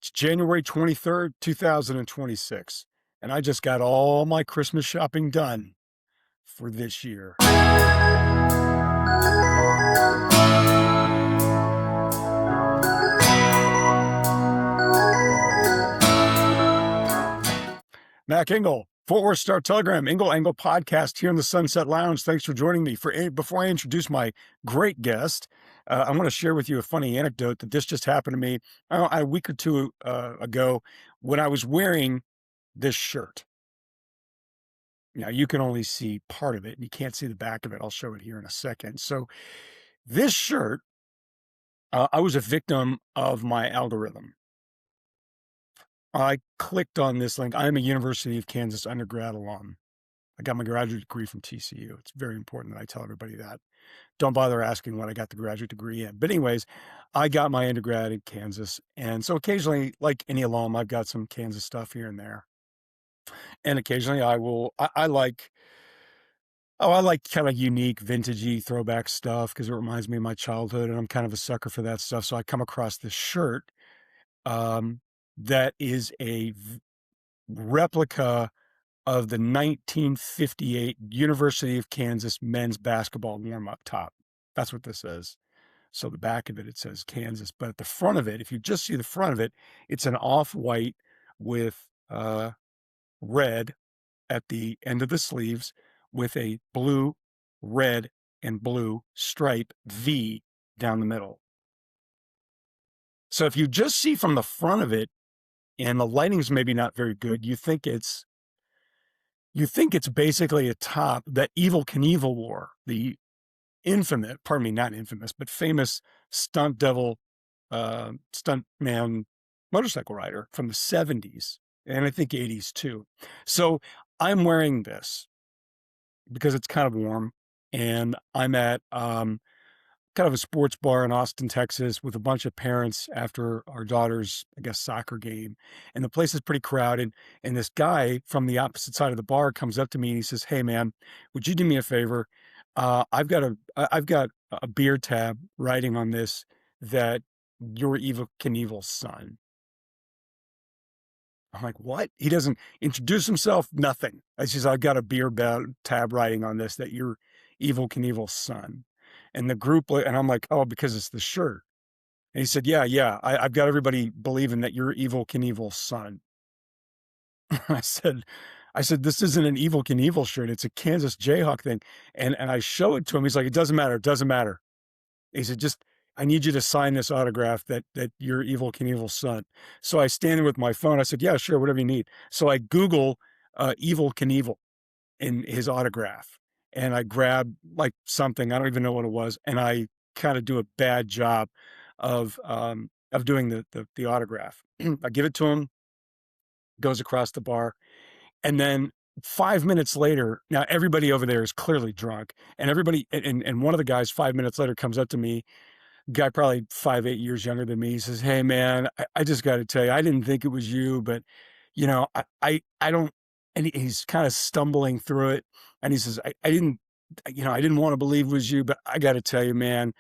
It's January 23rd, 2026, and I just got all my Christmas shopping done for this year. Mac Engel, Fort Worth Star Telegram, Engel Angle podcast here in the Sunset Lounge. Thanks for joining me. Before I introduce my great guest, I want to share with you a funny anecdote that this just happened to me a week or two ago when I was wearing this shirt. Now, you can only see part of it, and you can't see the back of it. I'll show it here in a second. So this shirt, I was a victim of my algorithm. I clicked on this link. I'm a University of Kansas undergrad alum. I got my graduate degree from TCU. It's very important that I tell everybody that. Don't bother asking what I got the graduate degree in. But anyways, I got my undergrad in Kansas. And so occasionally, like any alum, I've got some Kansas stuff here and there. And occasionally I like kind of unique, vintagey throwback stuff because it reminds me of my childhood, and I'm kind of a sucker for that stuff. So I come across this shirt that is a replica of the 1958 University of Kansas men's basketball warm-up top. That's what this is. So the back of it, it says Kansas, but at the front of it, if you just see the front of it, it's an off-white with red at the end of the sleeves with a blue, red, and blue stripe V down the middle. So if you just see from the front of it, and the lighting's maybe not very good, you think it's basically a top that Evel Knievel wore, the infamous, pardon me, not infamous, but famous stuntman motorcycle rider from the 70s, and I think 80s too. So I'm wearing this because it's kind of warm, and I'm at kind of a sports bar in Austin, Texas, with a bunch of parents after our daughter's, I guess, soccer game. And the place is pretty crowded. And this guy from the opposite side of the bar comes up to me and he says, "Hey man, would you do me a favor? I've got a beer tab writing on this that you're Evel Knievel's son." I'm like, "What?" He doesn't introduce himself, nothing. I says, "I've got a beer tab writing on this that you're Evel Knievel's son." And the group, and I'm like, "Oh, because it's the shirt." And he said, yeah, I've got everybody believing that you're Evel Knievel's son. I said, "This isn't an Evel Knievel shirt. It's a Kansas Jayhawk thing." And I show it to him. He's like, "It doesn't matter. It doesn't matter." He said, "I need you to sign this autograph that you're Evel Knievel's son." So I stand there with my phone. I said, "Yeah, sure, whatever you need." So I Google Evel Knievel in his autograph, and I grab like something, I don't even know what it was, and I kind of do a bad job of doing the autograph. I give it to him, goes across the bar, and then 5 minutes later, now everybody over there is clearly drunk, and everybody, and one of the guys 5 minutes later comes up to me, guy probably 5-8 years younger than me. He says, "Hey man, I just got to tell you, I didn't think it was you, but you know, I don't," and he's kind of stumbling through it. And he says, I didn't want to believe it was you, but I got to tell you, man,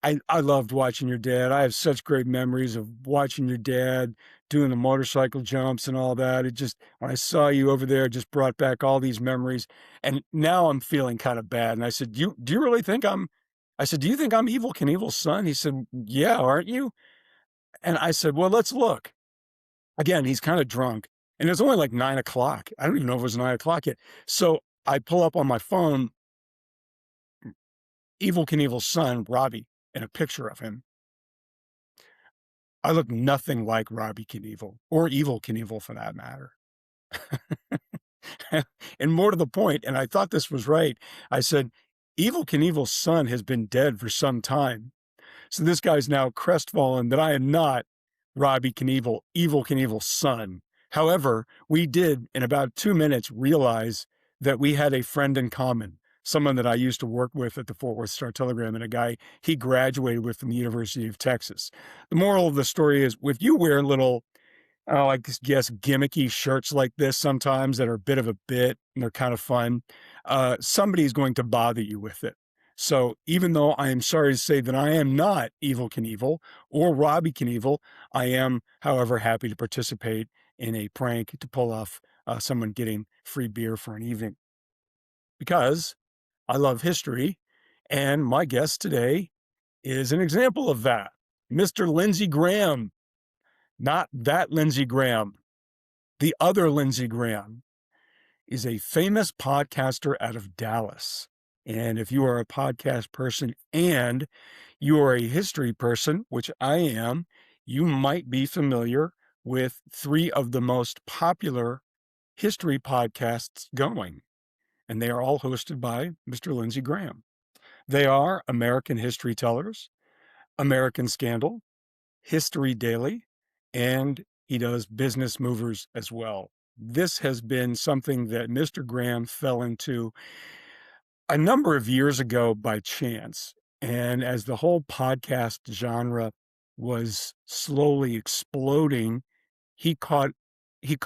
I loved watching your dad. I have such great memories of watching your dad doing the motorcycle jumps and all that. It just, when I saw you over there, it just brought back all these memories. And now I'm feeling kind of bad." And I said, do you really think "Do you think I'm Evel Knievel's son?" He said, "Yeah, aren't you?" And I said, "Well, let's look." Again, he's kind of drunk, and it's only like 9 o'clock. I don't even know if it was 9 o'clock yet. So I pull up on my phone, Evel Knievel's son, Robbie, and a picture of him. I look nothing like Robbie Knievel, or Evel Knievel for that matter. And more to the point, and I thought this was right, I said, "Evel Knievel's son has been dead for some time." So this guy's now crestfallen that I am not Robbie Knievel, Evel Knievel's son. However, we did in about 2 minutes realize that we had a friend in common, someone that I used to work with at the Fort Worth Star Telegram, and a guy he graduated with from the University of Texas. The moral of the story is, if you wear little, I guess, gimmicky shirts like this sometimes that are a bit of a bit and they're kind of fun, somebody's going to bother you with it. So even though I am sorry to say that I am not Evel Knievel or Robbie Knievel, I am, however, happy to participate in a prank to pull off someone getting free beer for an evening because I love history. And my guest today is an example of that. Mr. Lindsay Graham, not that Lindsay Graham, the other Lindsay Graham, is a famous podcaster out of Dallas. And if you are a podcast person and you are a history person, which I am, you might be familiar with three of the most popular history podcasts going. And they are all hosted by Mr. Lindsay Graham. They are American History Tellers, American Scandal, History Daily, and he does Business Movers as well. This has been something that Mr. Graham fell into a number of years ago by chance. And as the whole podcast genre was slowly exploding, he caught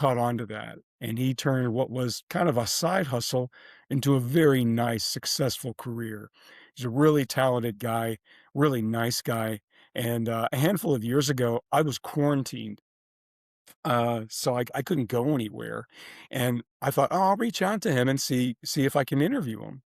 on to that, and he turned what was kind of a side hustle into a very nice, successful career. He's a really talented guy, really nice guy, and a handful of years ago, I was quarantined, so I couldn't go anywhere, and I thought, "Oh, I'll reach out to him and see if I can interview him."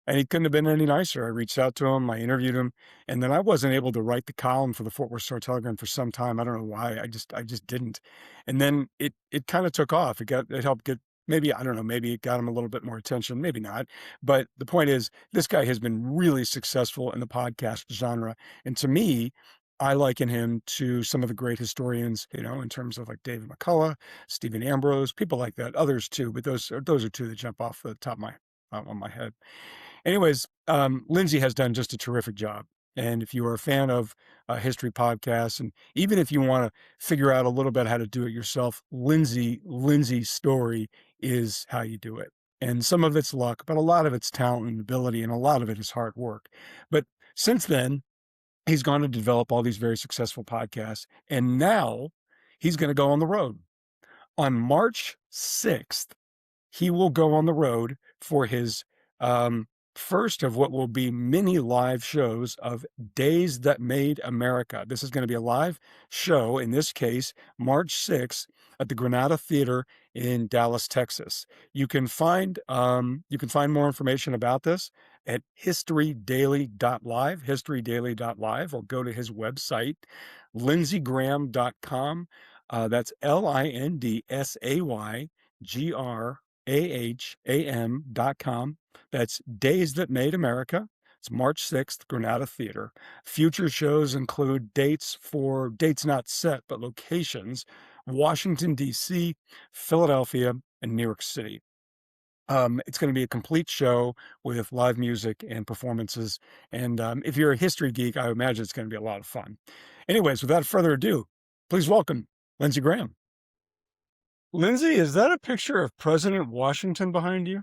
And he couldn't have been any nicer. I reached out to him, I interviewed him, and then I wasn't able to write the column for the Fort Worth Star-Telegram for some time. I don't know why. I just didn't. And then it kind of took off. It helped get, maybe, I don't know, maybe it got him a little bit more attention, maybe not. But the point is, this guy has been really successful in the podcast genre. And to me, I liken him to some of the great historians, in terms of like David McCullough, Stephen Ambrose, people like that, others too, but those are two that jump off the top of my on my head. Anyways, Lindsay has done just a terrific job. And if you are a fan of history podcasts, and even if you want to figure out a little bit how to do it yourself, Lindsay's story is how you do it. And some of it's luck, but a lot of it's talent and ability, and a lot of it is hard work. But since then, he's gone to develop all these very successful podcasts, and now he's going to go on the road. On March 6th, he will go on the road for his first of what will be many live shows of Days That Made America. This is going to be a live show, in this case, March 6th at the Granada Theater in Dallas, Texas. You can find more information about this at historydaily.live, or go to his website, lindsaygraham.com. That's LindsayGraham.com. That's Days That Made America. It's March 6th, Granada Theater. Future shows include dates not set, but locations: Washington, D.C., Philadelphia, and New York City. It's going to be a complete show with live music and performances. And if you're a history geek, I imagine it's going to be a lot of fun. Anyways, without further ado, please welcome Lindsay Graham. Lindsay, is that a picture of President Washington behind you?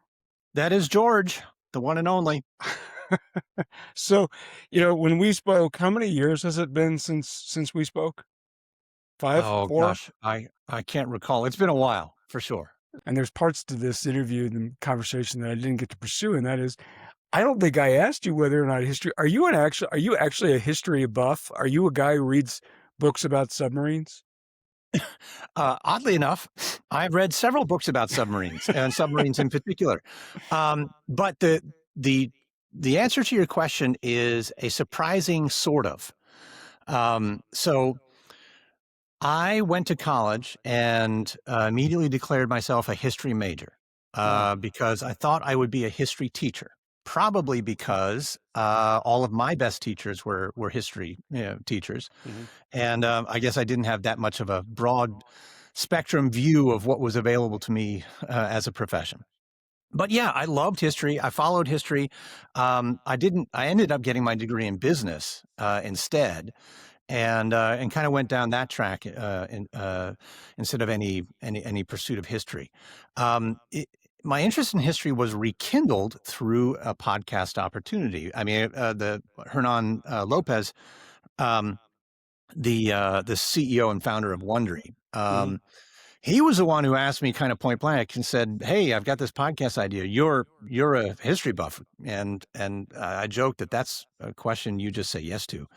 That is George, the one and only. So, when we spoke, how many years has it been since we spoke? 5, Oh 4? gosh, I can't recall. It's been a while, for sure. And there's parts to this interview and conversation that I didn't get to pursue, and that is, I don't think I asked you whether or not history. Are you actually a history buff? Are you a guy who reads books about submarines? Oddly enough, I've read several books about submarines and submarines in particular. But the answer to your question is a surprising sort of. So I went to college and immediately declared myself a history major because I thought I would be a history teacher. Probably because all of my best teachers were history teachers. Mm-hmm. And I guess I didn't have that much of a broad spectrum view of what was available to me as a profession. But yeah, I loved history. I followed history. I ended up getting my degree in business instead, and kind of went down that track instead of any pursuit of history. My interest in history was rekindled through a podcast opportunity. I mean, the Hernan Lopez, the CEO and founder of Wondery, he was the one who asked me kind of point blank and said, "Hey, I've got this podcast idea. You're a history buff," and I joked that that's a question you just say yes to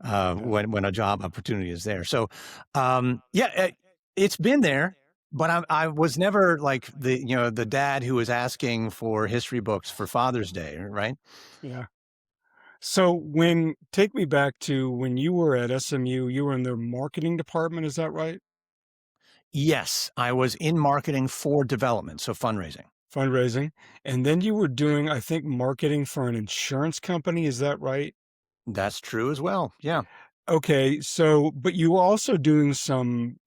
Yeah. when a job opportunity is there. So, yeah, it's been there, but I was never like the dad who was asking for history books for Father's Day, right? Yeah. So take me back to when you were at SMU, you were in their marketing department, is that right? Yes, I was in marketing for development, so fundraising. Fundraising. And then you were doing, I think, marketing for an insurance company, is that right? That's true as well. Yeah. Okay, so but you were also doing some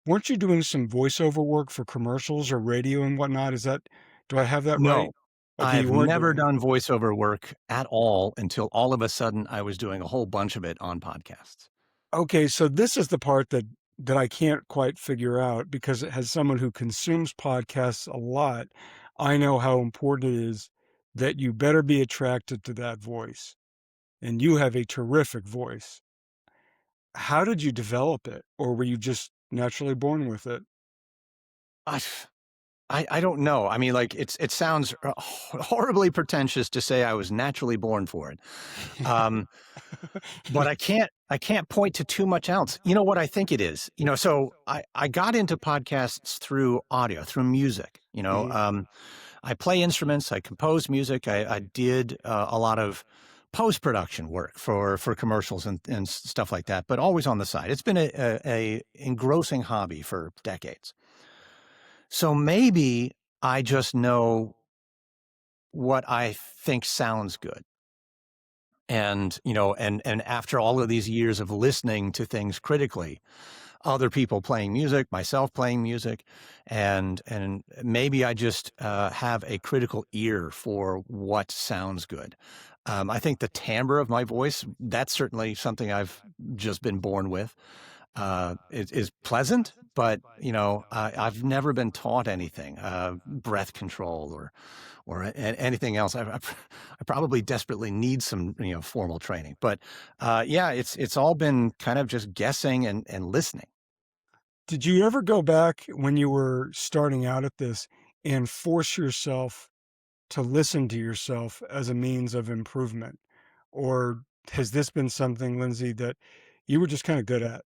weren't you doing some voiceover work for commercials or radio and whatnot? Is that do I have that right? No, Okay, you I've weren't never doing it. done voiceover work at all until all of a sudden I was doing a whole bunch of it on podcasts. Okay, so this is the part that I can't quite figure out because as someone who consumes podcasts a lot, I know how important it is that you better be attracted to that voice. And you have a terrific voice. How did you develop it? Or were you just naturally born with it? I I don't know. I mean, like it sounds horribly pretentious to say I was naturally born for it. Um, but I can't point to too much else. You know what I think it is? So I got into podcasts through audio, through music. Mhm. I play instruments, I compose music, I did a lot of post production work for commercials and stuff like that, but always on the side. It's been a engrossing hobby for decades. So maybe I just know what I think sounds good. And after all of these years of listening to things critically, other people playing music, myself playing music, and maybe I just have a critical ear for what sounds good. I think the timbre of my voice, that's certainly something I've just been born with. It is pleasant, but I've never been taught anything, breath control or anything else. I probably desperately need some formal training, but yeah, it's all been kind of just guessing and listening. Did you ever go back when you were starting out at this and force yourself to listen to yourself as a means of improvement? Or has this been something, Lindsay, that you were just kind of good at?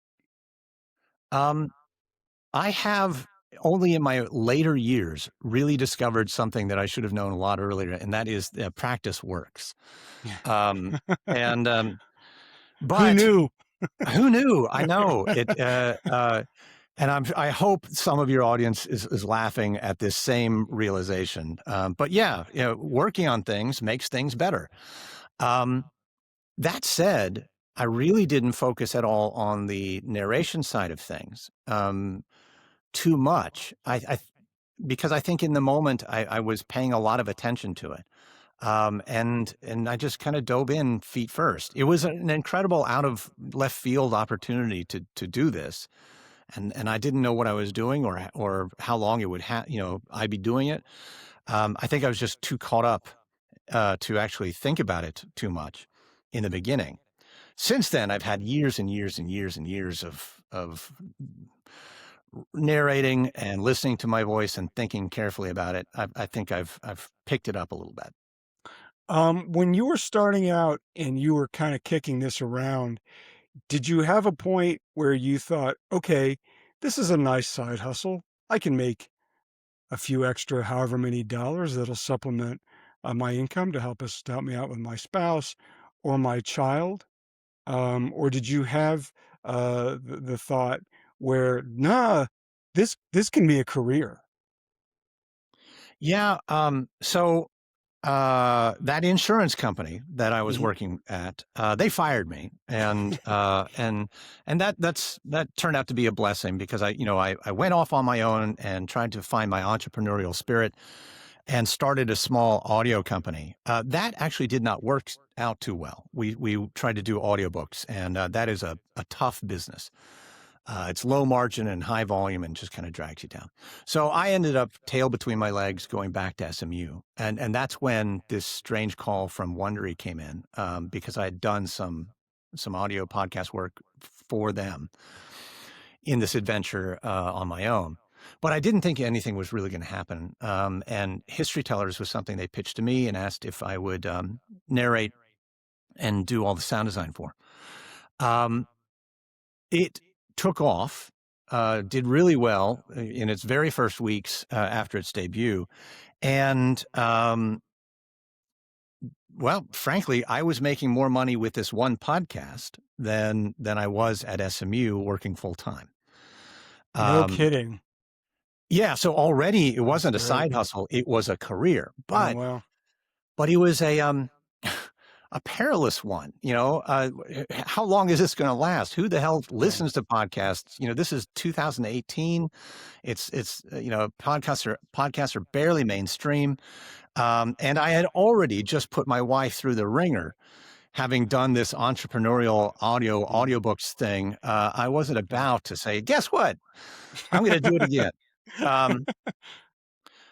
Um, I have only in my later years really discovered something that I should have known a lot earlier, and that is practice works. Yeah. Um, and Who but knew? who knew? I know it. And I hope some of your audience is laughing at this same realization. But yeah, working on things makes things better. Um, that said, I really didn't focus at all on the narration side of things too much. Because I think in the moment I was paying a lot of attention to it. And I just kind of dove in feet first. It was an incredible out of left field opportunity to do this, and I didn't know what I was doing or how long it would I'd be doing it. I think I was just too caught up to actually think about it too much in the beginning. Since then, I've had years and years and years and years of narrating and listening to my voice and thinking carefully about it. I think I've picked it up a little bit. When you were starting out and you were kind of kicking this around, did you have a point where you thought, okay, this is a nice side hustle. I can make a few extra, however many dollars that'll supplement my income to help me out with my spouse or my child? Or did you have the thought where, nah, this can be a career? Yeah. That insurance company that I was Mhm. working at, they fired me, and that turned out to be a blessing because I went off on my own and tried to find my entrepreneurial spirit and started a small audio company. That actually did not work out too well. We tried to do audiobooks, and that is a tough business. It's low margin and high volume and just kind of drags you down. So I ended up tail between my legs going back to SMU. And that's when this strange call from Wondery came in because I had done some audio podcast work for them in this adventure on my own. but I didn't think anything was really going to happen. And History Tellers was something they pitched to me and asked if I would narrate and do all the sound design for. It took off, did really well in its very first weeks after its debut. And well, frankly, I was making more money with this one podcast than I was at SMU working full time. No kidding. Yeah, so already it That's wasn't a great. side hustle, it was a career, Oh, but wow. it was a perilous one, you know. How long is this going to last? Who the hell Right. listens to podcasts? You know, this is 2018. It's podcasts are barely mainstream. And I had already just put my wife through the ringer, having done this entrepreneurial Mhm. audiobooks thing. I wasn't about to say, guess what? I'm going to do it again. Um,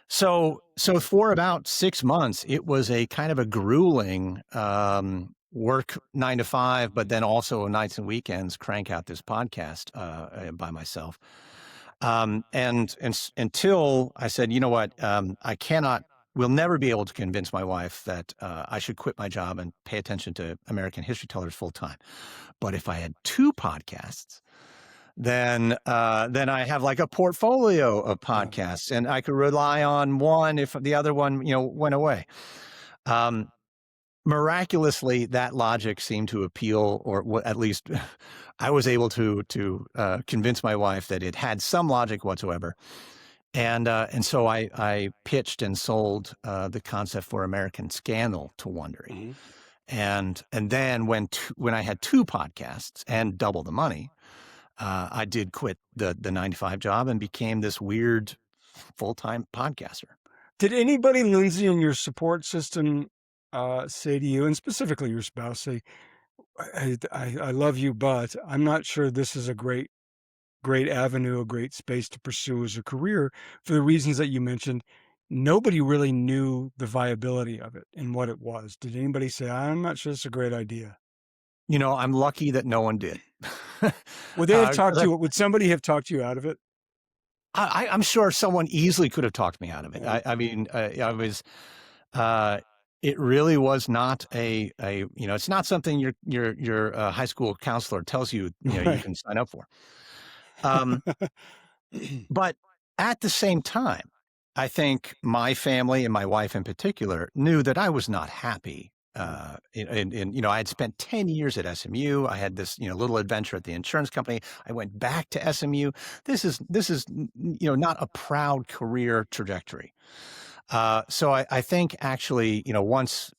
so for about 6 months, it was a kind of a grueling, work 9 to 5, but then also nights and weekends, crank out this podcast, by myself. Until I said, "You know what? I cannot will never be able to convince my wife that, I should quit my job and pay attention to American History Tellers full time. But if I had 2 podcasts, then I have like a portfolio of Yeah. podcasts, and I could rely on one if the other one, you know, went away. Um, Miraculously, that logic seemed to appeal, or at least I was able to convince my wife that it had some logic whatsoever. And so I pitched and sold the concept for American Scandal to Wondery. Mhm. And then when I had 2 podcasts and double the money, I did quit the 9 to 5 job and became this weird full-time podcaster. Did anybody, Lindsay, in your support system, say to you, and specifically your spouse, say, I love you, but I'm not sure this is a great avenue, a great space to pursue as a career for the reasons that you mentioned? Nobody really knew the viability of it and what it was. Did anybody say, I'm not sure it's a great idea? You know, I'm lucky that no one did. Would they have 'Cause talked you? Would somebody have talked you out of it? I'm sure someone easily could have talked me out of it. Yeah. I mean, I was, uh, it really was not you know, it's not something your high school counselor tells you, you know, you Right. can sign up for. Um, but at the same time, I think my family and my wife in particular knew that I was not happy. You know, I had spent 10 years at SMU. I had this, you know, little adventure at the insurance company. I went back to SMU. You know, not a proud career trajectory. So I think actually, you know, once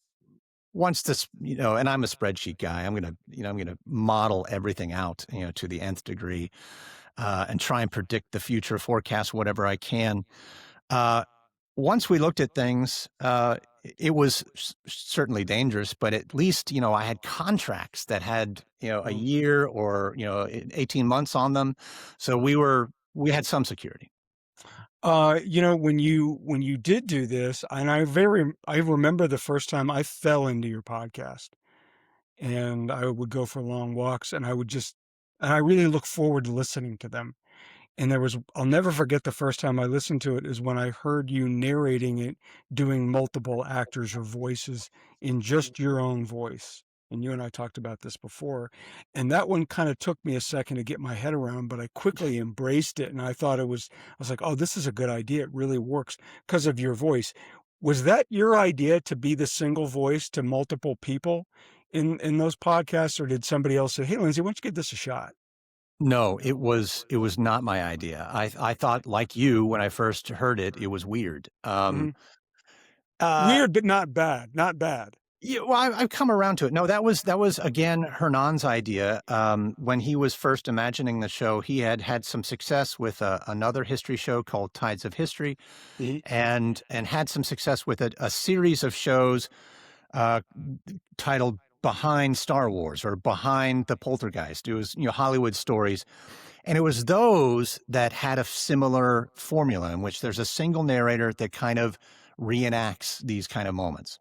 this, you know, and I'm a spreadsheet guy, I'm gonna model everything out, you know, to the nth degree, and try and predict the future, forecast whatever I can. Uh, Once we looked at things, it was certainly dangerous, but at least, you know, I had contracts that had, you know, a Mm. year or, you know, 18 months on them. So we had some security. You know, when you did do this, and I remember the first time I fell into your podcast, and I would go for long walks, and I really look forward to listening to them. And I'll never forget the first time I listened to it is when I heard you narrating it, doing multiple actors or voices in just your own voice. And you and I talked about this before. And that one kind of took me a second to get my head around, but I quickly embraced it. And I was like, oh, this is a good idea. It really works because of your voice. Was that your idea to be the single voice to multiple people in those podcasts? Or did somebody else say, hey, Lindsay, why don't you give this a shot? No, it was not my idea. I thought like you when I first heard it, it was weird. Mhm. Uh, Weird, but not bad, not bad. Yeah, well, I've come around to it. No, that was again Hernan's idea. When he was first imagining the show, he had had some success with another history show called Tides of History, Mhm. and had some success with a series of shows uh, titled Behind Star Wars or Behind the Poltergeist. It was, you know, Hollywood stories, and it was those that had a similar formula in which there's a single narrator that kind of reenacts these kind of moments.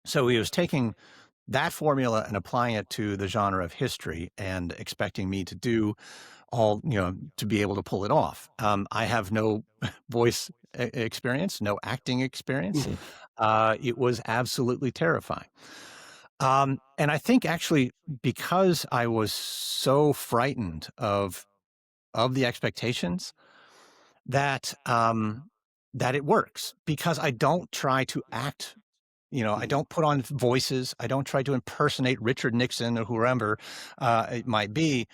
So he was taking that formula and applying it to the genre of history and expecting me to do all, to be able to pull it off. I have no voice experience, no acting experience. Mhm. It was absolutely terrifying. And I think actually because I was so frightened of the expectations that it works because I don't try to act. I Mhm. don't put on voices. I don't try to impersonate Richard Nixon or whoever it might be.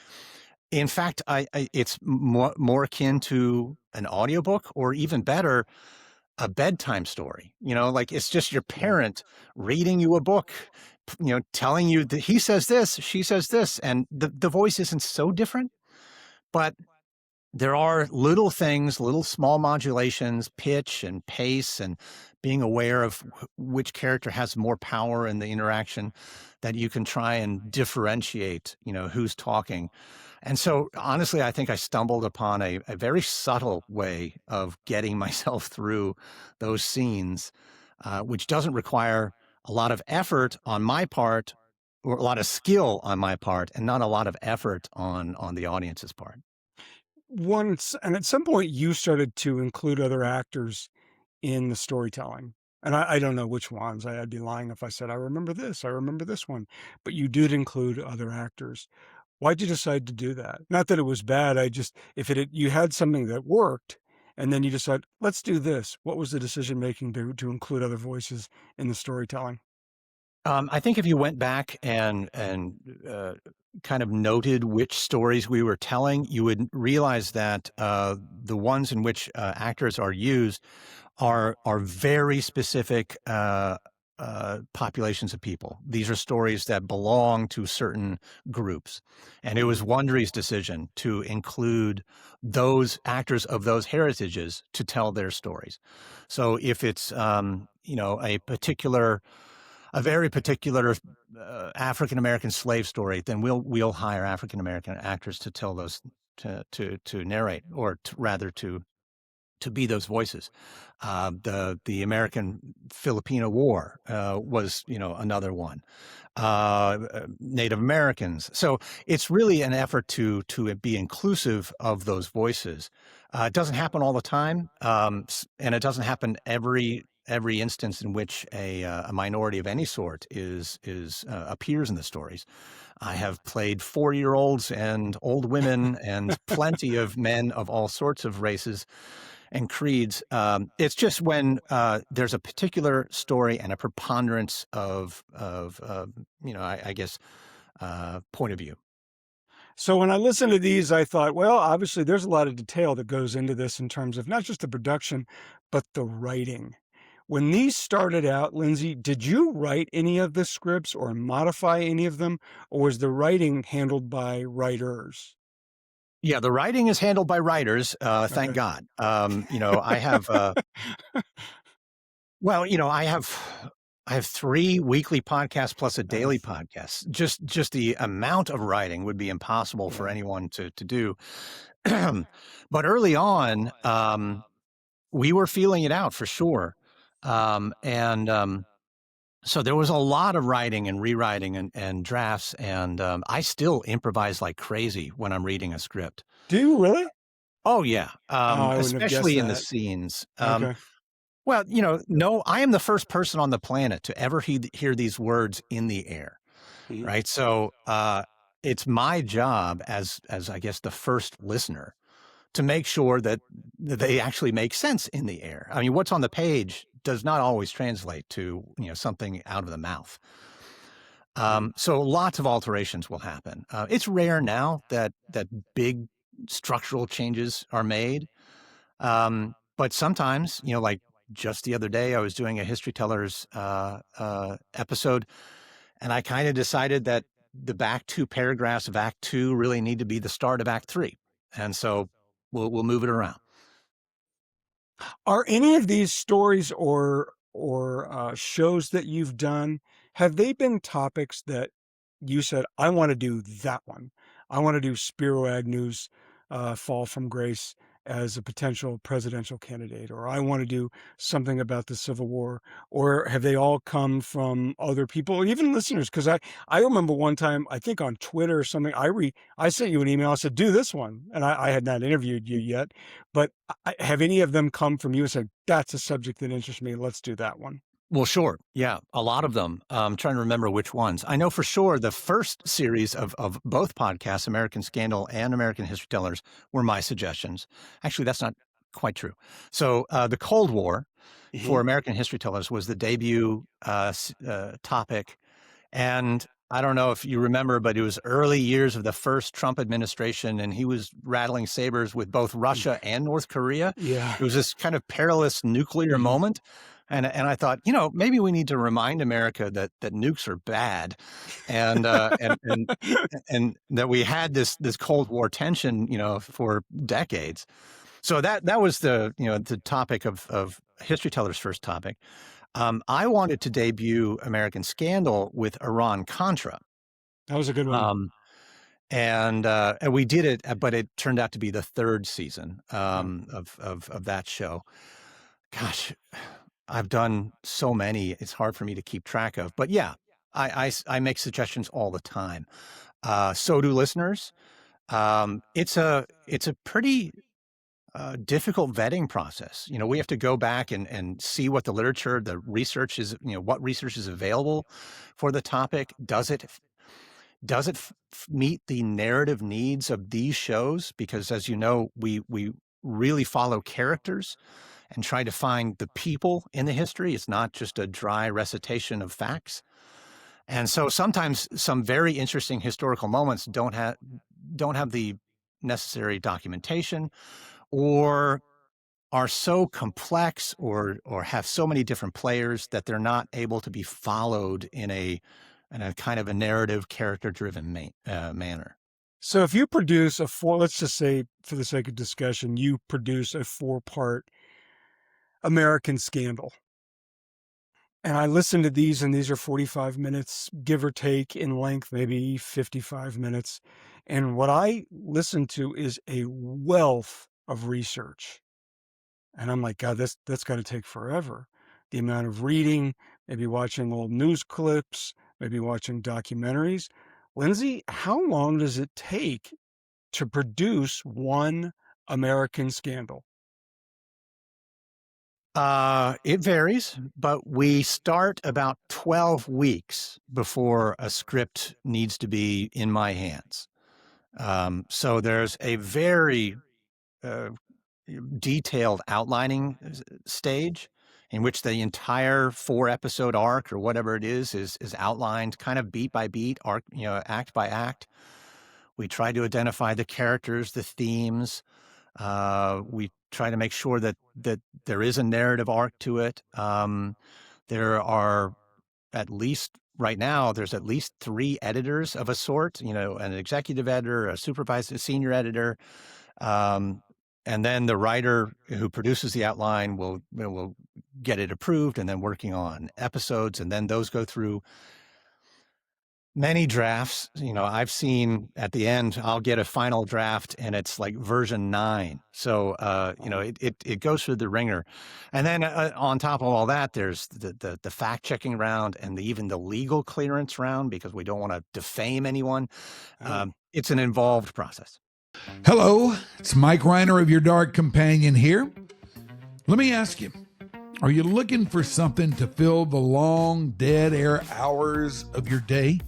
In fact, it's more akin to an audiobook or even better, a bedtime story. Like it's just your Yeah. parent reading you a book, telling you that he says this, she says this, and the voice isn't so different, but there are little things, little small modulations, pitch and pace, and being aware of which character has more power in the interaction that you can try and differentiate, who's talking. And so, honestly, I think I stumbled upon a very subtle way of getting myself through those scenes, which doesn't require a lot of effort on my part or a lot of skill on my part and not a lot of effort on the audience's part. Once and at some point, you started to include other actors in the storytelling, and I don't know which ones. I'd be lying if I said, "I remember this, I remember this one," but you did include other actors. Why'd you decide to do that? Not that it was bad, I just if it had you had something that worked, and then you decide, "Let's do this." What was the decision making to include other voices in the storytelling? I think if you went back and kind of noted which stories we were telling, you would realize that the ones in which actors are used are very specific populations of people. These are stories that belong to certain groups, and it was Mhm. Wondery's decision to include those actors of those heritages to tell their stories. So if it's a very particular African American slave story, then we'll hire African American actors to tell those to narrate or rather to be those voices. The American Filipino War was another one. Native Americans. So it's really an effort to be inclusive of those voices. It doesn't happen all the time, and it doesn't happen every instance in which a minority of any sort is appears in the stories. I have played 4-year-olds and old women and plenty of men of all sorts of races and creeds. It's just when there's a particular story and a preponderance of I guess point of view. So when I listened to these, I thought, well, obviously there's a lot of detail that goes into this in terms of not just the production, but the writing. When these started out, Lindsay, did you write any of the scripts or modify any of them, or was the writing handled by writers? Yeah, the writing is handled by writers. Thank Okay. God. I have. Well, I have 3 weekly podcasts plus a daily Nice. podcast. Just the amount of writing would be impossible for Yeah. anyone to do. But early on, we were feeling it out for sure. And So there was a lot of writing and rewriting and drafts, and I still improvise like crazy when I'm reading a script. Do you really? Oh yeah, Oh, I wouldn't have guessed especially in the that. scenes. Okay. Well, no, I am the first person on the planet to ever hear these words in the air, Mhm. right? So it's my job as I guess the first listener to make sure that they actually make sense in the air. I mean, what's on the page does not always translate to something out of the mouth. Right. So lots of alterations will happen. It's rare now that big structural changes are made, but sometimes, like just the other day, I was doing a History Tellers episode, and I kind of decided that the back 2 paragraphs of Act Two really need to be the start of Act Three, and so we'll move it around. Are any of these stories or shows that you've done, have they been topics that you said, "I wanna do that one. I wanna do Spiro Agnew's, Fall from Grace," as a potential presidential candidate, or I want to do something about the Civil War, or have they all come from other people, or even listeners? Because I remember one time, I think on Twitter or something, I sent you an email. I said, do this one. And I had not interviewed you yet, but have any of them come from you and said, that's a subject that interests me, let's do that one? Well, sure. Yeah, a lot of them. I'm trying to remember which ones. I know for sure the first series of both podcasts, American Scandal and American History Tellers, were my suggestions. Actually, that's not quite true. So the Cold War for American History Tellers was the debut topic. And I don't know if you remember, but it was early years of the first Trump administration, and he was rattling sabers with both Russia and North Korea. Yeah. It was this kind of perilous nuclear moment. And I thought, maybe we need to remind America that nukes are bad, and and that we had this Cold War tension, for decades. So that was the topic of History Teller's first topic. I wanted to debut American Scandal with Iran-Contra. That was a good one. And we did it, but it turned out to be the third season of that show. Gosh, I've done so many, it's hard for me to keep track of. But yeah, I make suggestions all the time. So do listeners. It's a pretty difficult vetting process. We have to go back and see what the literature, the research is, what research is available for the topic. Does it meet the narrative needs of these shows? Because as you know, we really follow characters and try to find the people in the history. It's not just a dry recitation of facts. And so sometimes some very interesting historical moments don't have the necessary documentation, or are so complex or have so many different players that they're not able to be followed in a kind of a narrative, character-driven manner. So if you produce let's just say for the sake of discussion, you produce a 4-part American Scandal, and I listen to these, and these are 45 minutes, give or take in length, maybe 55 minutes. And what I listen to is a wealth of research. And I'm like, God, that's got to take forever. The amount of reading, maybe watching little news clips, maybe watching documentaries. Lindsay, how long does it take to produce one American Scandal? It varies, but we start about 12 weeks before a script needs to be in my hands. So there's a very detailed outlining stage in which the entire 4-episode arc or whatever it is outlined kind of beat by beat, arc, act by act. We try to identify the characters, the themes. We try to make sure that there is a narrative arc to it. There are right now, there's at least 3 editors of a sort, an executive editor, a supervisor, senior editor. And then the writer who produces the outline will get it approved, and then working on episodes. And then those go through many drafts. I've seen at the end, I'll get a final draft and it's like version 9. So, it goes through the ringer. And then on top of all that, there's the fact checking round and even the legal clearance round, because we don't want to defame anyone. It's an involved process. Hello, it's Mike Reiner of Your Dark Companion here. Let me ask you, are you looking for something to fill the long dead air hours of your day?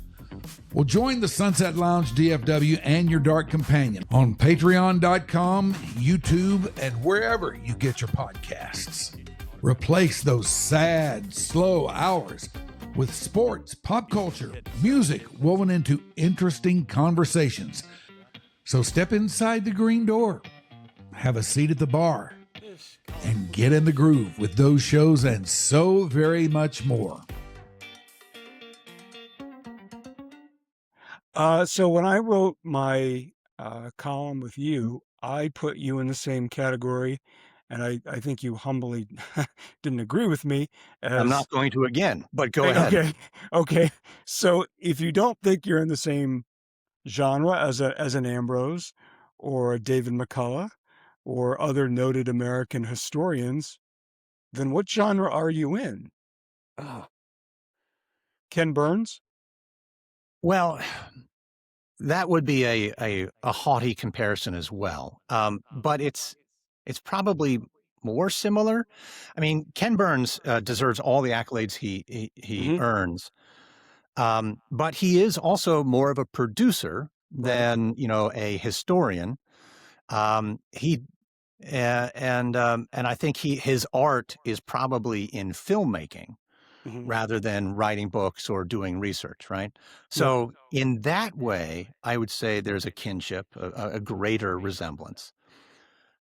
Well, join the Sunset Lounge DFW and Your Dark Companion on patreon.com, YouTube, and wherever you get your podcasts. Replace those sad, slow hours with sports, pop culture, music woven into interesting conversations. So step inside the green door, have a seat at the bar, and get in the groove with those shows and so very much more. So when I wrote my column with you, I put you in the same category, and I think you humbly didn't agree with me. I'm not going to again, but go ahead. Okay. So if you don't think you're in the same genre as an Ambrose or a David McCullough or other noted American historians, then what genre are you in? Ah, Ken Burns? Well, that would be a haughty comparison as well. But it's probably more similar. I mean, Ken Burns deserves all the accolades he Mhm. earns, but he is also more of a producer Right. than a historian. He and I think his art is probably in filmmaking Mhm. rather than writing books or doing research, right? Yep. So in that way, I would say there's a kinship, a greater resemblance.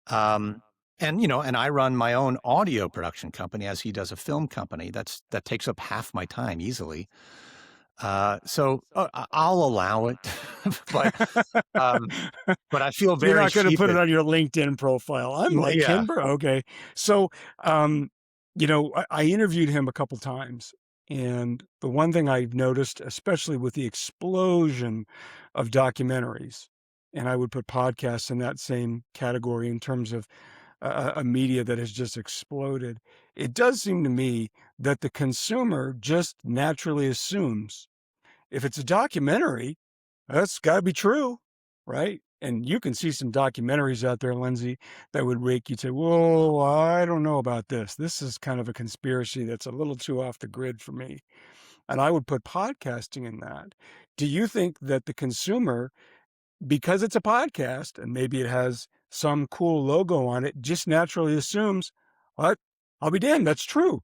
Um, and I run my own audio production company as he does a film company. That takes up half my time easily. I'll allow it, but um, but I feel You're very not gonna put it sheepish. on your LinkedIn profile. I'm like Yeah. Ken Burns. Okay. So, I interviewed him a couple times, and the one thing I've noticed, especially with the explosion of documentaries, and I would put podcasts in that same category in terms of a media that has just exploded, it does seem to me that the consumer just naturally assumes if it's a documentary, that's gotta be true, right? And you can see some documentaries out there, Lindsay, that would make you say, "Whoa, I don't know about this. This is kind of a conspiracy that's a little too off the grid for me." And I would put podcasting in that. Do you think that the consumer, because it's a podcast and maybe it has some cool logo on it, just naturally assumes, "What? I'll be damned, that's true."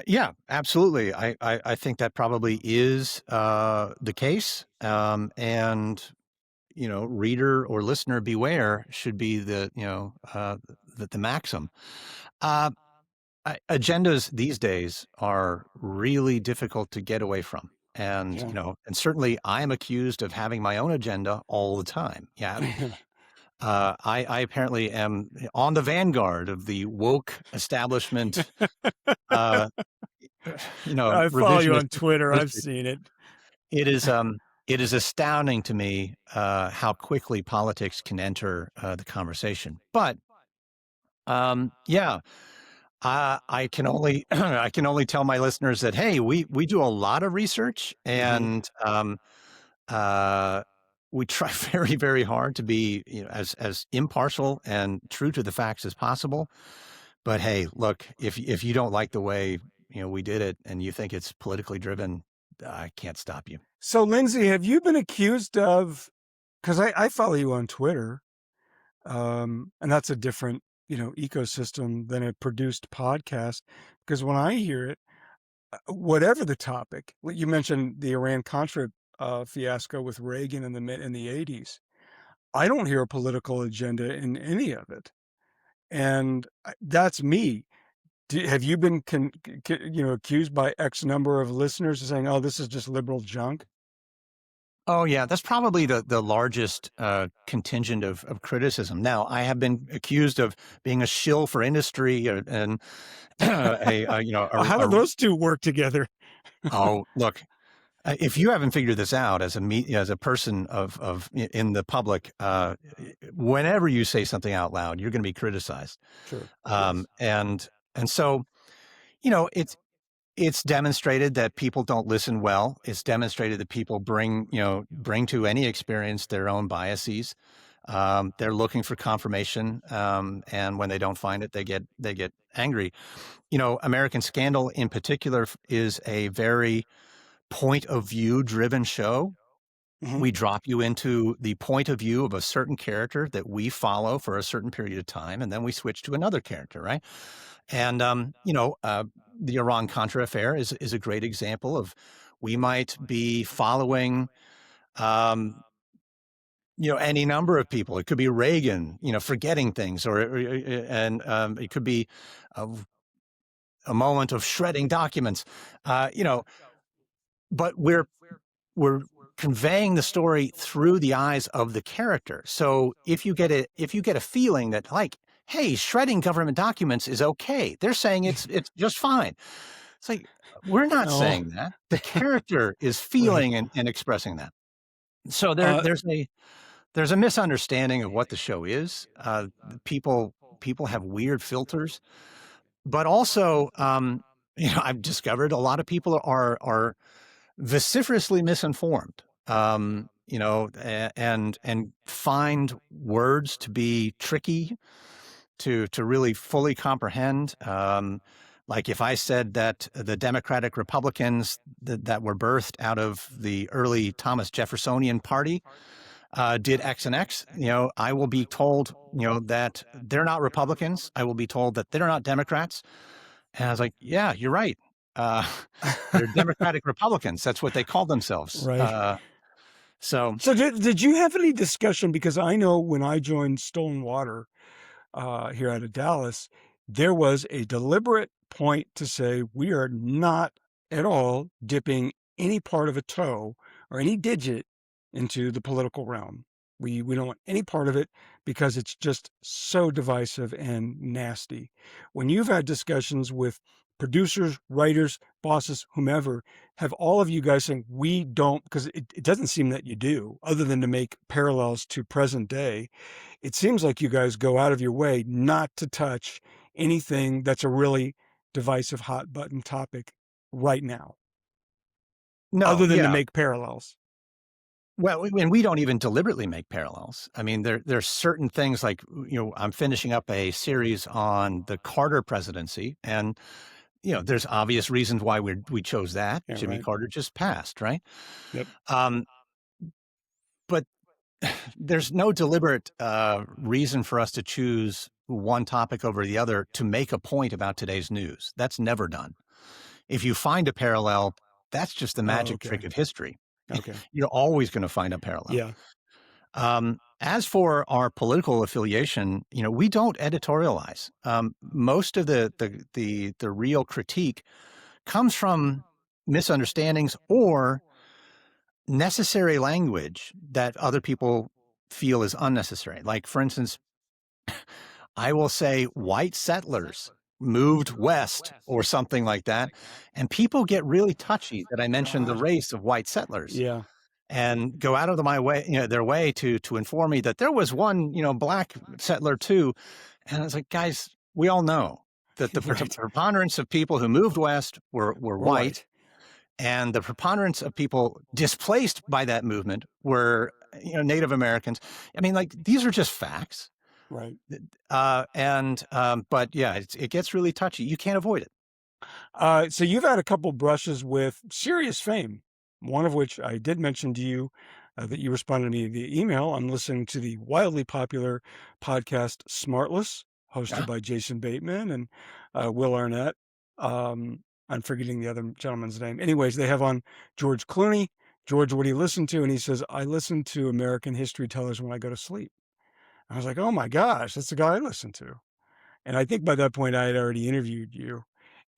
Yeah, absolutely. I think that probably is the case. And reader or listener beware should be the maxim. Uh, Agendas these days are really difficult to get away from. And, Yeah. and certainly I am accused of having my own agenda all the time. Yeah. I apparently am on the vanguard of the woke establishment, uh, I follow you revisionist on Twitter, I've history. seen it. It is, it is astounding to me, how quickly politics can enter, the conversation. But, yeah, I can only I can only tell my listeners that, hey, we do a lot of research Mhm. and, uh, we try very, very hard to be, as impartial and true to the facts as possible. But hey, look, if you don't like the way, we did it and you think it's politically driven, I can't stop you. So, Lindsay, have you been accused of, 'cause I follow you on Twitter, and that's a different, ecosystem than a produced podcast, because when I hear it, whatever the topic, what you mentioned the Iran-Contra, fiasco with Reagan in the '80s, I don't hear a political agenda in any of it, and that's me. Have you been accused by X number of listeners of saying, "Oh, this is just liberal junk"? Oh yeah, that's probably the largest contingent of criticism. Now, I have been accused of being a shill for industry, and How do those 2 work together? oh look, if you haven't figured this out as a person in the public, whenever you say something out loud, you're going to be criticized, Sure. um, Yes. and and so it's demonstrated that people don't listen well. It's demonstrated that people bring to any experience their own biases. They're looking for confirmation, and when they don't find it, they get angry. American Scandal in particular is a very point of view driven show. Mhm. We drop you into the point of view of a certain character that we follow for a certain period of time, and then we switch to another character, right? And the Iran Contra affair is a great example of we might be following um, any number of people. It could be Reagan, forgetting things, and it could be a, a moment of shredding documents, uh, you know. But we're conveying the story through the eyes of the character. So if you get a feeling that like, hey, shredding government documents is okay, they're saying it's just fine. It's like we're not No. saying that. The character is Right. feeling and expressing that. So Uh, there's there's a misunderstanding of what the show is. People have weird filters, but also, I've discovered a lot of people are vociferously misinformed. And find words to be tricky to really fully comprehend. Like if I said that the Democratic Republicans that were birthed out of the early Thomas Jeffersonian Party did X and X, I will be told, that they're not Republicans. I will be told that they're not Democrats. And I was like, yeah, you're right. Uh, they're Democratic Republicans. That's what they call themselves. Right. So did you have any discussion? Because I know when I joined Stolen Water here out of Dallas, there was a deliberate point to say we are not at all dipping any part of a toe or any digit into the political realm. We don't want any part of it because it's just so divisive and nasty. When you've had discussions with producers, writers, bosses, whomever, have all of you guys saying we don't, because it doesn't seem that you do, other than to make parallels to present day. It seems like you guys go out of your way not to touch anything that's a really divisive hot button topic right now, no, other than to yeah. make parallels. Well, and we don't even deliberately make parallels. I mean, there's certain things like, I'm finishing up a series on the Carter presidency, and there's obvious reasons why we chose that. Yeah, Jimmy right. Carter just passed, right? Yep. But there's no deliberate reason for us to choose one topic over the other to make a point about today's news. That's never done. If you find a parallel, that's just the magic trick of history. Okay. You're always going to find a parallel. Yeah. As for our political affiliation, we don't editorialize. Most of the real critique comes from misunderstandings or necessary language that other people feel is unnecessary. Like, for instance, I will say white settlers moved west or something like that, and people get really touchy that I mentioned the race of white settlers. Yeah. And go out of their way to inform me that there was one, black settler too. And I was like, guys, we all know that the Right. preponderance of people who moved west were white, and the preponderance of people displaced by that movement were, Native Americans. I mean, like, these are just facts. Right. But yeah, it gets really touchy. You can't avoid it. So you've had a couple brushes with serious fame, one of which I did mention to you that you responded to me via email. I'm listening to the wildly popular podcast Smartless, hosted by Jason Bateman and Will Arnett. I'm forgetting the other gentleman's name. Anyways, they have on George Clooney. George, what do you listen to? And he says, I listen to American history tellers when I go to sleep. I was like, oh my gosh, that's the guy I listen to. And I think by that point I had already interviewed you,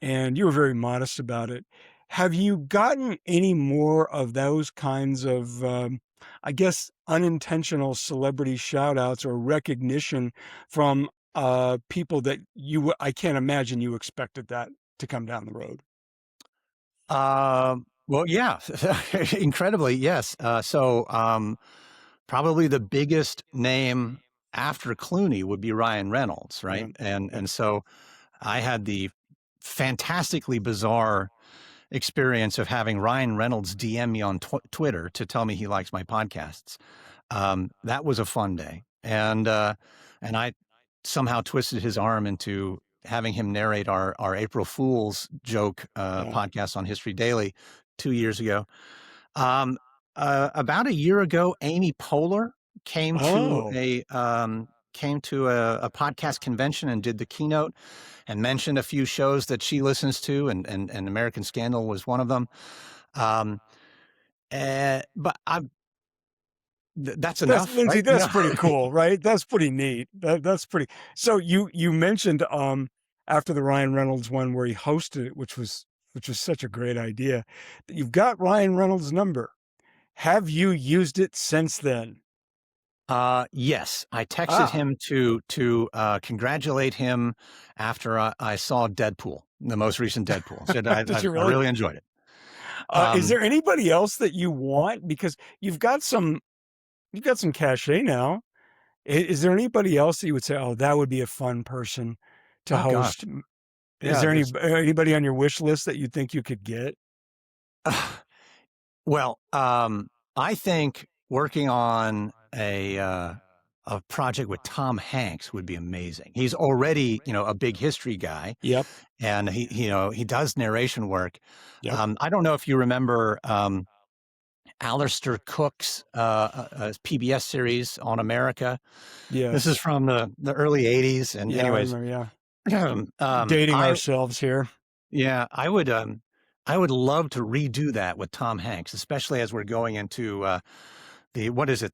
and you were very modest about it. Have you gotten any more of those kinds of, I guess, unintentional celebrity shout outs or recognition from people that I can't imagine you expected that to come down the road? Well, yeah, incredibly, yes. Probably the biggest name after Clooney would be Ryan Reynolds, right? Yeah. And so I had the fantastically bizarre experience of having Ryan Reynolds DM me on Twitter to tell me he likes my podcasts. That was a fun day, and I somehow twisted his arm into having him narrate our April Fool's joke podcast on History Daily 2 years ago. About a year ago, Amy Poehler came to a podcast convention and did the keynote and mentioned a few shows that she listens to, and American Scandal was one of them. But that's enough, Lindsay, right? that's pretty cool, right? That's pretty neat. That's pretty. So you mentioned after the Ryan Reynolds one where he hosted it, which was such a great idea. You've got Ryan Reynolds' number. Have you used it since then? Yes, I texted him to congratulate him after I saw Deadpool, the most recent Deadpool. Said I really enjoyed it. Is there anybody else that you want? Because you've got some you got some cachet now. Is there anybody else that you would say, oh, that would be a fun person to Oh gosh. host? Is Yeah, there there's anybody on your wish list that you think you could get? well, I think working on a project with Tom Hanks would be amazing. He's already, a big history guy, Yep. and he does narration work. Yep. I don't know if you remember Alistair Cook's PBS series on America. This is Yes. from the early '80s, and Yeah, I anyways, remember. Yeah. Dating I ourselves here. yeah, I would love to redo that with Tom Hanks, especially as we're going into the what is it?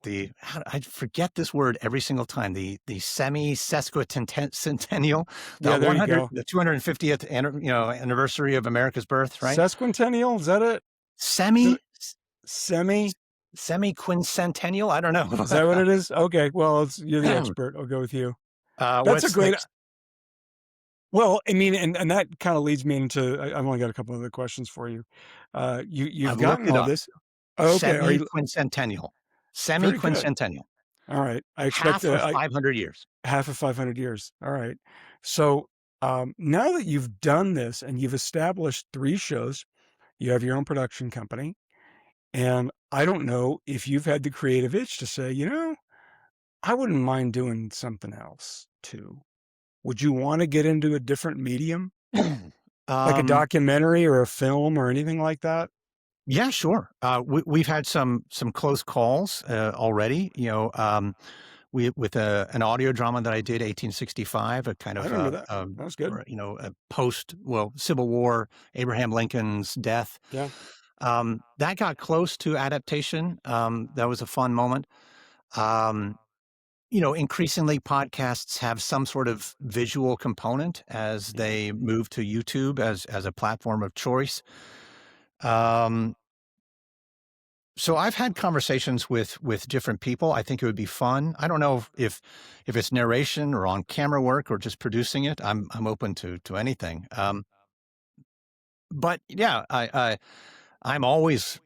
I forget this word every single time. The semi sesquicentennial, Yeah, there you go. the 250th anniversary of America's birth, right? Sesquicentennial, is that it? Semi Semi? semi quincentennial. I don't know. Is that what it is? Okay, well, you're the expert. I'll go with you. That's a What's great. like? Well, I mean, and that kind of leads me into. I've only got a couple other questions for you. You've I've looked gotten it all up. this. Okay, are you Semi very good? quincentennial. All right, I expect Half of 500 years. half of 500 years. All right, so now that you've done this and you've established 3 shows, you have your own production company, and I don't know if you've had the creative itch to say, I wouldn't mind doing something else too. Would you want to get into a different medium, like a Um, documentary or a film or anything like that? yeah, sure. We've had some close calls already. With an audio drama that I did, 1865, a kind I of remember that. That was good. a Civil War, Abraham Lincoln's death. Yeah. That got close to adaptation. That was a fun moment. Um, increasingly podcasts have some sort of visual component as Yeah. they move to YouTube as a platform of choice. Um, so I've had conversations with different people. I think it would be fun. I don't know if it's narration or on camera work or just producing it. I'm open to anything. But yeah, I'm always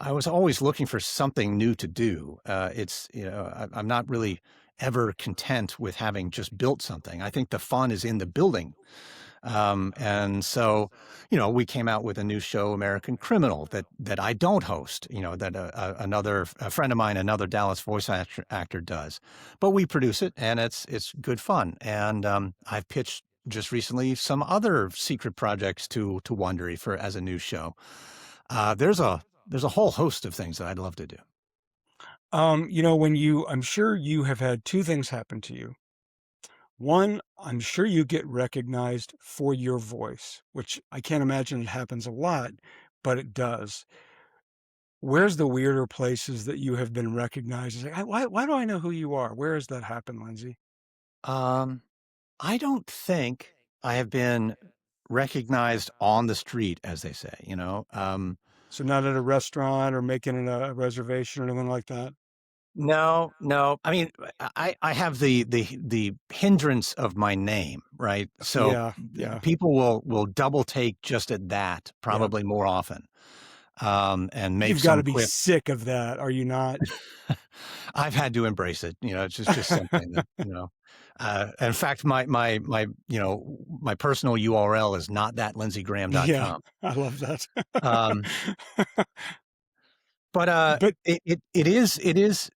I was always looking for something new to do. I'm not really ever content with having just built something. I think the fun is in the building. And so, we came out with a new show, American Criminal, that I don't host. That a friend of mine, another Dallas voice actor does, but we produce it, and it's good fun. And I've pitched just recently some other secret projects to Wondery as a new show. There's a whole host of things that I'd love to do. I'm sure you have had 2 things happen to you. One, I'm sure you get recognized for your voice, which I can't imagine it happens a lot, but it does. Where's the weirder places that you have been recognized? It's like, why do I know who you are? Where has that happened, Lindsay? Um, I don't think I have been recognized on the street, as they say. So not at a restaurant or making a reservation or anything like that? No, no. I mean, I have the hindrance of my name, right? So Yeah, yeah, people will double take just at that yeah. probably more often, and make You've got some to be quip. sick of that, are you not? I've had to embrace it. It's just something that in fact, my personal URL is not Yeah, thatlindsaygraham.com. I love that. Um, but But it is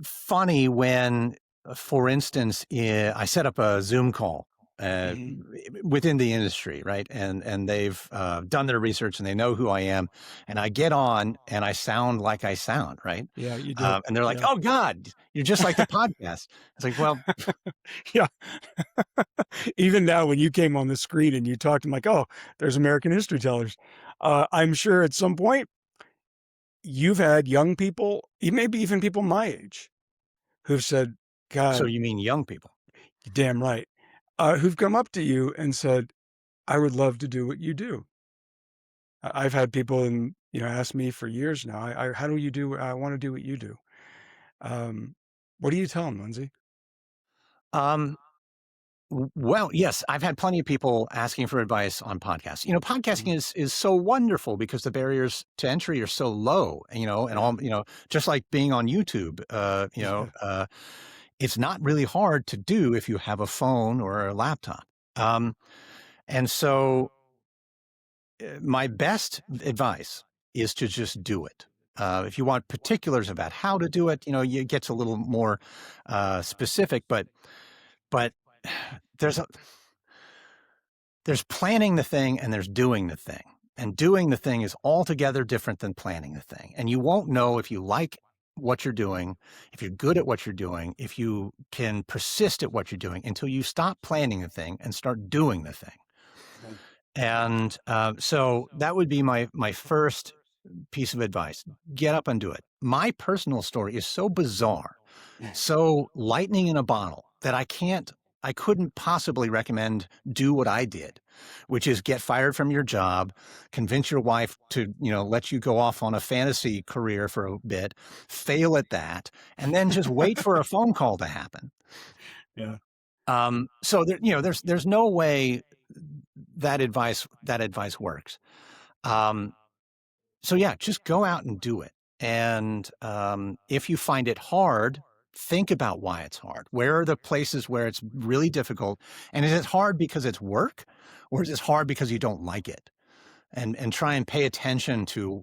funny when, for instance, I set up a Zoom call Mhm. within the industry, right? And they've done their research and they know who I am, and I get on and I sound like I sound, right? Yeah, you do. And they're like, Yeah. "Oh God, you're just like the podcast." It's like, well, Yeah. Even now, when you came on the screen and you talked, I'm like, "Oh, there's American History Tellers." I'm sure at some point you've had young people, maybe even people my age, who've said, so "God, you mean young people? you're damn right," who've come up to you and said, "I would love to do what you do." I've had people ask me for years now, "How do you do I wanna do what you do." Um, what do you tell them, Lindsay? Um, Well, yes, I've had plenty of people asking for advice on podcasts. Podcasting is so wonderful because the barriers to entry are so low, and all, just like being on YouTube, it's not really hard to do if you have a phone or a laptop. And so my best advice is to just do it. If you want particulars about how to do it, it gets a little more specific, but there's planning the thing and there's doing the thing. And doing the thing is altogether different than planning the thing. And you won't know if you like what you're doing, if you're good at what you're doing, if you can persist at what you're doing until you stop planning the thing and start doing the thing. Okay. And so that would be my first piece of advice. Get up and do it. My personal story is so bizarre, so lightning in a bottle that I couldn't possibly recommend do what I did, which is get fired from your job, convince your wife to, let you go off on a fantasy career for a bit, fail at that, and then just wait for a phone call to happen. Yeah. So there's no way that advice works. So yeah, just go out and do it. And if you find it hard, think about why it's hard. Where are the places where it's really difficult? And is it hard because it's work, or is it hard because you don't like it? And try and pay attention to,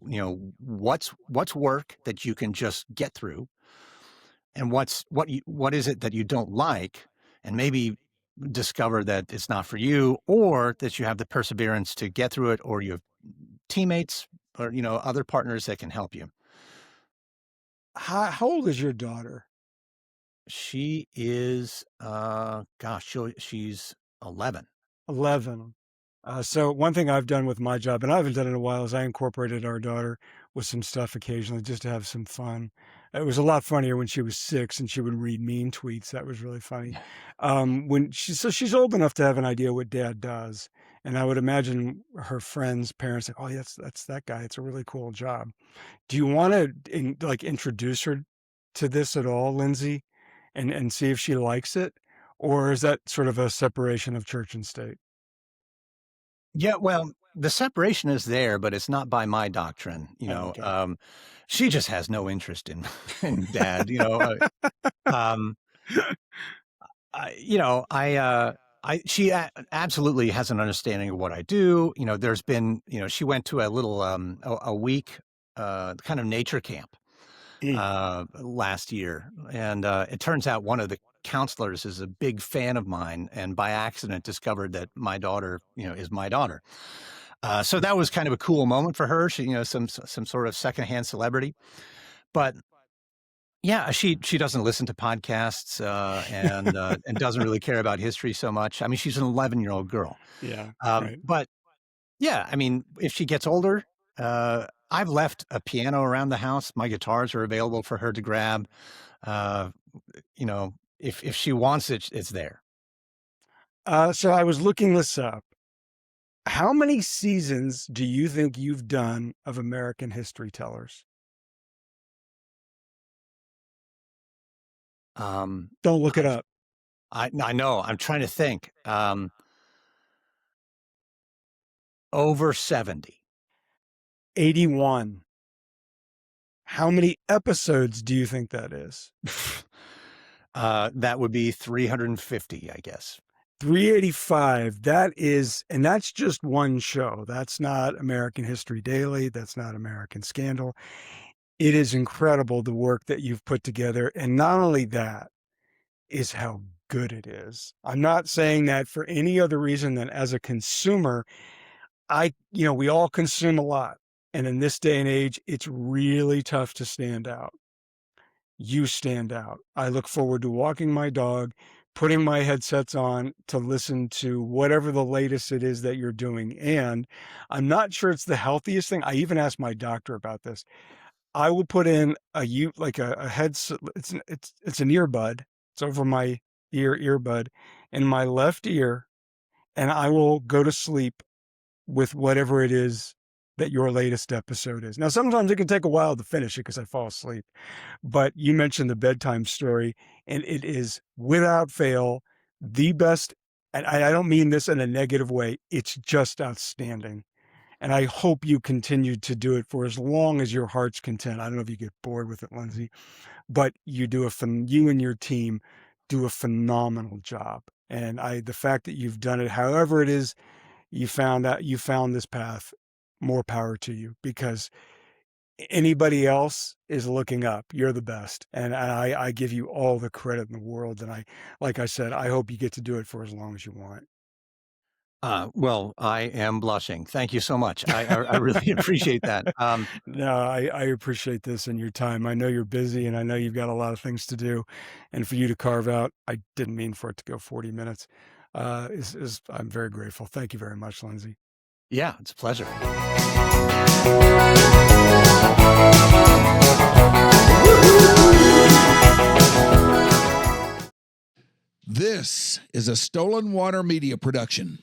what's work that you can just get through, and what is it that you don't like, and maybe discover that it's not for you, or that you have the perseverance to get through it, or you have teammates or, other partners that can help you. How old is your daughter? She is, she's 11. 11. So one thing I've done with my job, and I haven't done it in a while, is I incorporated our daughter with some stuff occasionally just to have some fun. It was a lot funnier when she was 6 and she would read meme tweets. That was really funny. So she's old enough to have an idea what dad does. And I would imagine her friends, parents, like, oh, that's that guy. It's a really cool job. Do you want to introduce her to this at all, Lindsay, and see if she likes it? Or is that sort of a separation of church and state? Yeah, well, the separation is there, but it's not by my doctrine. Okay. She just has no interest in dad. She absolutely has an understanding of what I do. There's been, she went to a little a week kind of nature camp last year, and it turns out one of the counselors is a big fan of mine, and by accident discovered that my daughter, is my daughter. So that was kind of a cool moment for her. She, some sort of secondhand celebrity, but yeah, she doesn't listen to podcasts and doesn't really care about history so much. I mean, she's an 11-year-old girl. Yeah. Right. But yeah, I mean, if she gets older, I've left a piano around the house. My guitars are available for her to grab. If she wants it, it's there. So I was looking this up. How many seasons do you think you've done of American History Tellers? Don't look it up. I know. I'm trying to think. Over 70. 81. How many episodes do you think that is? That would be 350, I guess. 385. And that's just one show. That's not American History Daily. That's not American Scandal. It is incredible, the work that you've put together. And not only that, is how good it is. I'm not saying that for any other reason than as a consumer, we all consume a lot. And in this day and age, it's really tough to stand out. You stand out. I look forward to walking my dog, putting my headsets on to listen to whatever the latest it is that you're doing. And I'm not sure it's the healthiest thing. I even asked my doctor about this. I will put in a headset. It's an earbud. It's over my earbud in my left ear, and I will go to sleep with whatever it is that your latest episode is. Now, sometimes it can take a while to finish it because I fall asleep, but you mentioned the bedtime story, and it is without fail the best And I don't mean this in a negative way. It's just outstanding. And I hope you continue to do it for as long as your heart's content. I don't know if you get bored with it, Lindsay, but you you and your team do a phenomenal job. And the fact that you've done it, however it is, you found this path, more power to you, because anybody else is looking up. You're the best. And I give you all the credit in the world. And like I said, I hope you get to do it for as long as you want. Well, I am blushing. Thank you so much. I really appreciate that. No, I appreciate this and your time. I know you're busy and I know you've got a lot of things to do. And for you to carve out, I didn't mean for it to go 40 minutes. I'm very grateful. Thank you very much, Lindsay. Yeah, it's a pleasure. This is a Stolen Water Media production.